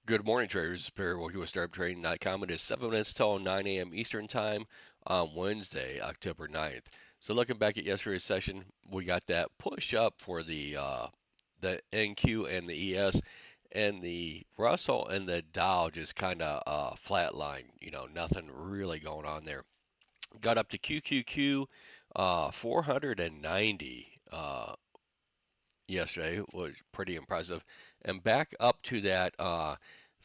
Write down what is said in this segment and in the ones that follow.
Good morning, traders. Perry working with StartTrading.com. It is 7 minutes till 9 a.m. Eastern Time on Wednesday, October 9th. So looking back at yesterday's session, we got that push up for the NQ and the ES, and the Russell and the Dow just kind of flatline. Nothing really going on there. Got up to QQQ 490. Yesterday was pretty impressive, and back up to that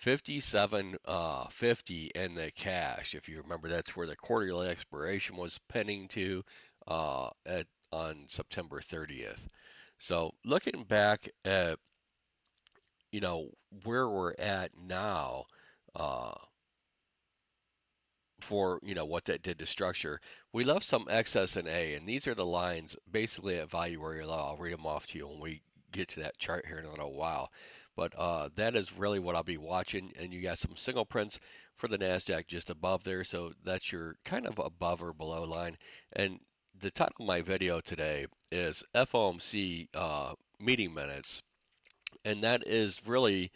57.50 in the cash. If you remember, that's where the quarterly expiration was pending to at on September 30th. So looking back at you know where we're at now, uh, for what that did to structure. We left some excess in A, and these are the lines basically at value area low. I'll read them off to you when we get to that chart here in a little while. But that is really what I'll be watching, and you got some single prints for the Nasdaq just above there, so that's your kind of above or below line. And the title of my video today is FOMC meeting minutes, and that is really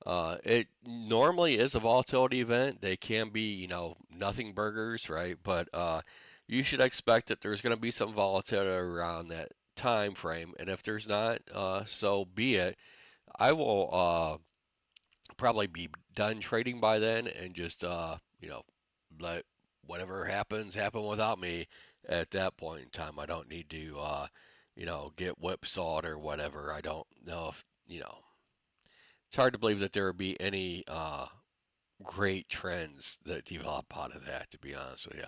it normally is a volatility event. They can be, nothing burgers, right? But you should expect that there's going to be some volatility around that time frame. And if there's not, so be it. I will probably be done trading by then and just, let whatever happens happen without me at that point in time. I don't need to, get whipsawed or whatever. I don't know if, it's hard to believe that there would be any great trends that develop out of that, to be honest with you.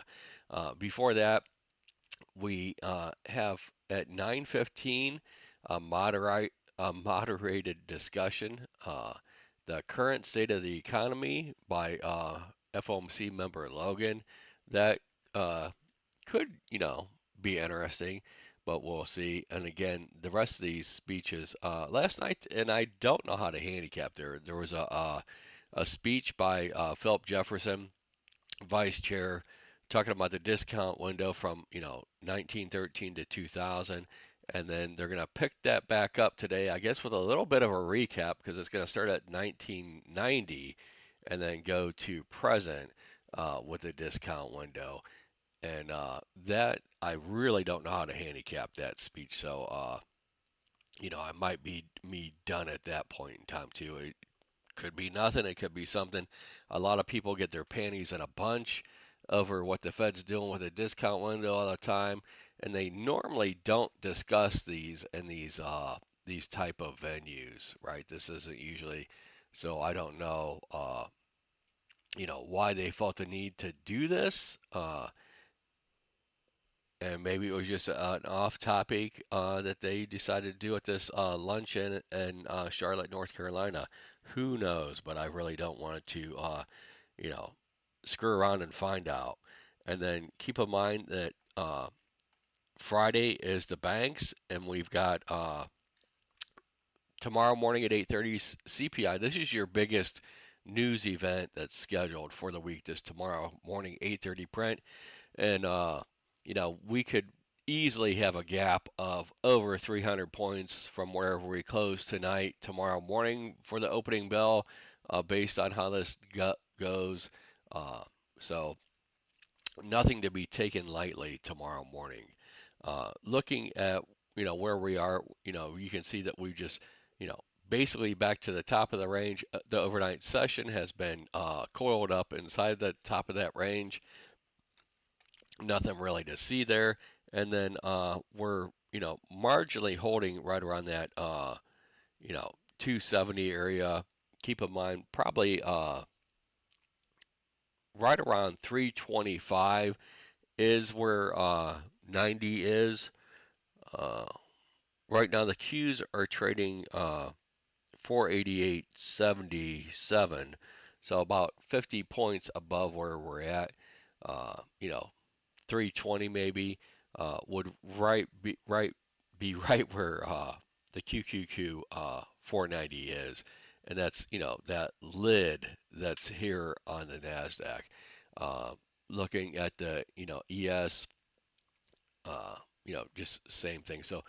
Before that, we have at 9:15 a moderated discussion, the current state of the economy by FOMC member Logan. That could, be interesting, but we'll see. And again, the rest of these speeches last night, and I don't know how to handicap there. There was a speech by Philip Jefferson, vice chair, talking about the discount window from 1913 to 2000, and then they're going to pick that back up today, I guess, with a little bit of a recap because it's going to start at 1990 and then go to present with the discount window. And that I really don't know how to handicap that speech, so I might be me done at that point in time too. Could be nothing. It could be something. A lot of people get their panties in a bunch over what the Fed's doing with the discount window all the time, and they normally don't discuss these in these type of venues, right? This isn't usually. So I don't know, why they felt the need to do this. And maybe it was just an off topic that they decided to do at this luncheon in Charlotte, North Carolina. Who knows? But I really don't want it to, you know, screw around and find out. And then keep in mind that Friday is the banks, and we've got tomorrow morning at 8:30 CPI. This is your biggest news event that's scheduled for the week. This tomorrow morning 8:30 print. And we could easily have a gap of over 300 points from wherever we close tonight, tomorrow morning for the opening bell, based on how this goes. Uh, so nothing to be taken lightly tomorrow morning. Looking at where we are, you can see that we just you know basically back to the top of the range. The overnight session has been coiled up inside the top of that range. Nothing really to see there. And then we're marginally holding right around that you know 270 area. Keep in mind probably right around 325 is where 90 is. Uh, right now the Qs are trading 488.77, so about 50 points above where we're at. Uh, you know, 320 maybe would be right where the QQQ 490 is, and that's that lid that's here on the Nasdaq. Uh, Looking at the ES, just same thing. So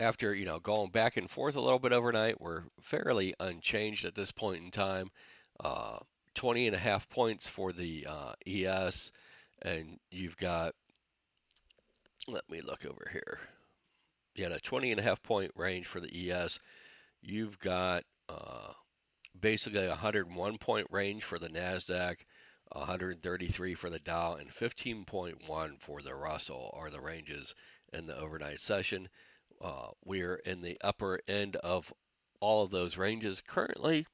after going back and forth a little bit overnight, we're fairly unchanged at this point in time. Uh, 20 and a half points for the ES, and you've got, let me look over here. Yeah, a 20 and a half point range for the ES. You've got basically a 101 point range for the NASDAQ, 133 for the Dow, and 15.1 for the Russell are the ranges in the overnight session. We're in the upper end of all of those ranges currently,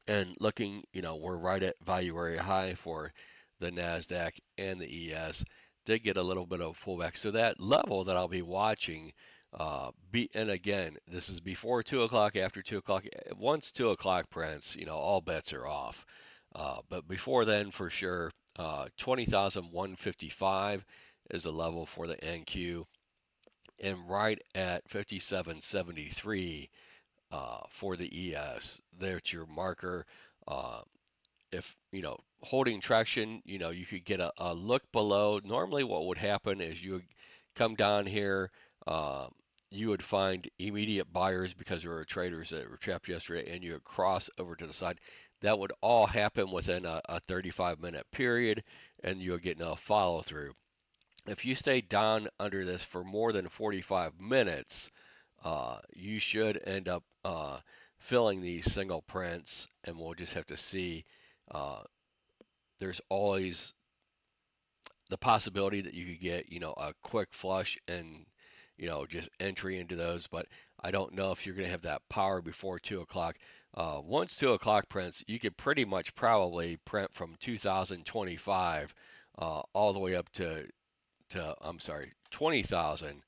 and looking, we're right at value area high for the NASDAQ and the ES. Did get a little bit of pullback. So that level that I'll be watching, and again, this is before 2 o'clock, after 2 o'clock. Once 2 o'clock prints, all bets are off. But before then, for sure, 20,155 is a level for the NQ, and right at 57.73 for the ES. There's your marker. Uh, if holding traction, you could get a look below. Normally, what would happen is you would come down here. Uh, you would find immediate buyers because there were traders that were trapped yesterday, and you would cross over to the side. That would all happen within a 35-minute period, and you would get no follow through. If you stay down under this for more than 45 minutes, you should end up filling these single prints, and we'll just have to see. Uh, there's always the possibility that you could get, a quick flush and, just entry into those, but I don't know if you're going to have that power before 2 o'clock. Once 2 o'clock prints, you could pretty much probably print from 2025 all the way up to I'm sorry, 20,000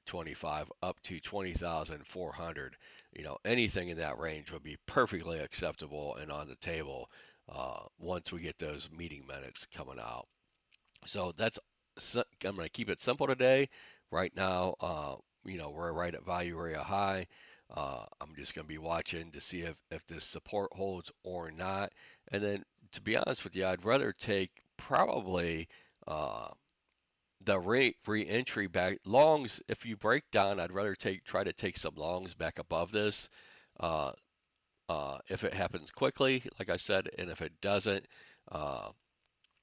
25 up to 20,400. Anything in that range would be perfectly acceptable and on the table once we get those meeting minutes coming out. So I'm going to keep it simple today. Right now, we're right at value area high. I'm just going to be watching to see if this support holds or not. And then, to be honest with you, I'd rather take probably uh, the re-entry back longs. If you break down, I'd rather try to take some longs back above this. Uh, if it happens quickly, like I said, and if it doesn't, uh,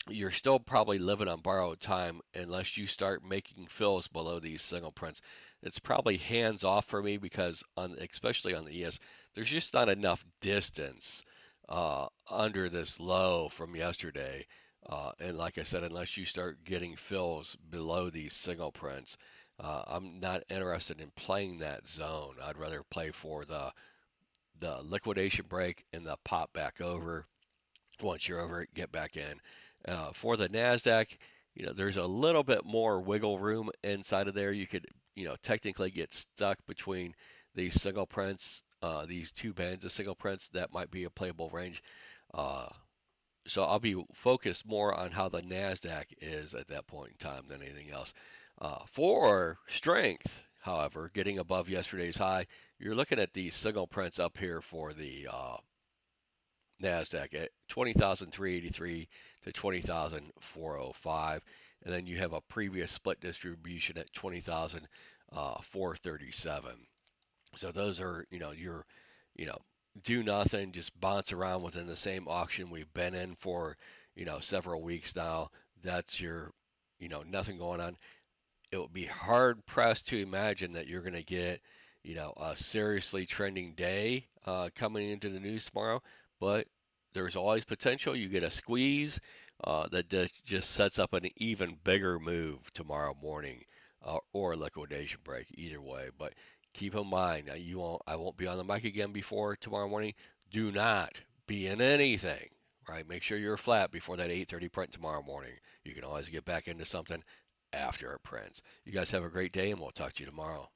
you're still probably living on borrowed time unless you start making fills below these single prints. It's probably hands off for me because especially on the ES, there's just not enough distance under this low from yesterday. And like I said, unless you start getting fills below these single prints, I'm not interested in playing that zone. I'd rather play for the liquidation break and the pop back over. Once you're over it, get back in. For the NASDAQ, there's a little bit more wiggle room inside of there. You could, technically get stuck between these single prints, these two bands of single prints. That might be a playable range. Uh, so I'll be focused more on how the NASDAQ is at that point in time than anything else. For strength, however, getting above yesterday's high, you're looking at these signal prints up here for the NASDAQ at 20,383 to 20,405. And then you have a previous split distribution at 20,437. So those are, your, you know, do nothing, just bounce around within the same auction we've been in for, several weeks now. That's your, nothing going on. It would be hard pressed to imagine that you're going to get, a seriously trending day coming into the news tomorrow, but there's always potential. You get a squeeze that just sets up an even bigger move tomorrow morning, or a liquidation break, either way. But keep in mind, I won't be on the mic again before tomorrow morning. Do not be in anything. Right, make sure you're flat before that 8:30 print tomorrow morning. You can always get back into something after it prints. You guys have a great day, and we'll talk to you tomorrow.